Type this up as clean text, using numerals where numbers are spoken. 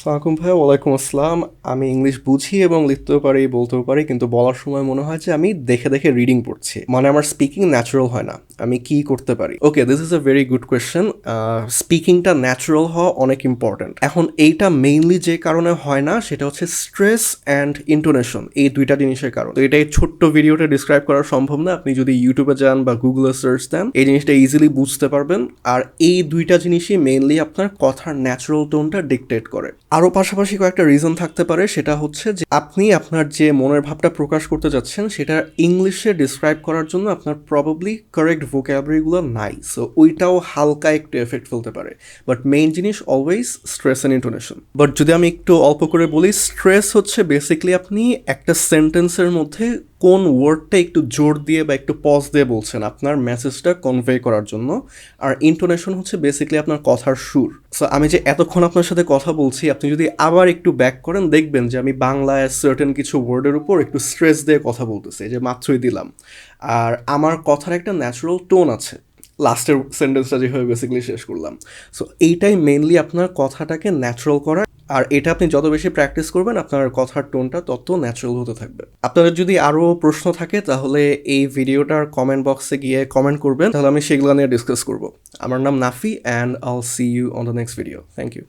আসসালামু ভাইয়া, ওয়ালাইকুম আসসালাম। আমি ইংলিশ বুঝি এবং লিখতেও পারি, বলতেও পারি, কিন্তু বলার সময় মনে হয় যে আমি দেখে দেখে রিডিং পড়ছি, মানে আমার স্পিকিং ন্যাচারাল হয় না। আমি কি করতে পারি? Okay, this is a very good question. স্পিকিংটা ন্যাচারাল হওয়া অনেক ইম্পর্ট্যান্ট। এখন এইটা মেইনলি যে কারণে হয় না সেটা হচ্ছে স্ট্রেস অ্যান্ড ইন্টোনেশন, এই দুইটা জিনিসের কারণ। তো এটা এই ছোট্ট ভিডিওটা ডিসক্রাইব করা সম্ভব না। আপনি যদি ইউটিউবে যান বা গুগলে সার্চ দেন, এই জিনিসটা ইজিলি বুঝতে পারবেন। আর এই দুইটা জিনিসই মেইনলি আপনার কথার ন্যাচারাল টোনটা ডিকটেট করে। আরও পাশাপাশি কয়েকটা রিজন থাকতে পারে, সেটা হচ্ছে যে আপনি আপনার যে মনের ভাবটা প্রকাশ করতে যাচ্ছেন সেটা ইংলিশে ডিসক্রাইব করার জন্য আপনার প্রবাবলি কারেক্ট ভোক্যাবুলারিগুলো নাই, সো ওইটাও হালকা একটু এফেক্ট ফেলতে পারে। বাট মেইন জিনিস always stress and intonation. But যদি আমি একটু অল্প করে বলি, স্ট্রেস হচ্ছে বেসিক্যালি আপনি একটা সেন্টেন্সের মধ্যে কোন ওয়ার্ডটা একটু জোর দিয়ে বা একটু পজ দিয়ে বলছেন আপনার মেসেজটা কনভে করার জন্য। আর ইন্টোনেশন হচ্ছে বেসিক্যালি আপনার কথার সুর। সো আমি যে এতক্ষণ আপনার সাথে কথা বলছি, আপনি যদি আবার একটু ব্যাক করেন দেখবেন যে আমি বাংলায় সার্টেন কিছু ওয়ার্ডের উপর একটু স্ট্রেস দিয়ে কথা বলতেছি, যে মাত্রই দিলাম। আর আমার কথার একটা ন্যাচারাল টোন আছে লাস্টের সেন্টেন্সটা যেভাবে বেসিক্যালি শেষ করলাম। সো এইটাই মেইনলি আপনার কথাটাকে ন্যাচারাল করা। আর এটা আপনি যত বেশি প্র্যাকটিস করবেন আপনার কথার টোনটা তত ন্যাচারাল হতে থাকবে। আপনাদের যদি আরও প্রশ্ন থাকে তাহলে এই ভিডিওটার কমেন্ট বক্সে গিয়ে কমেন্ট করবেন, তাহলে আমি সেগুলো নিয়ে ডিসকাস করব। আমার নাম Nafi, and I'll see you on the next video. Thank you.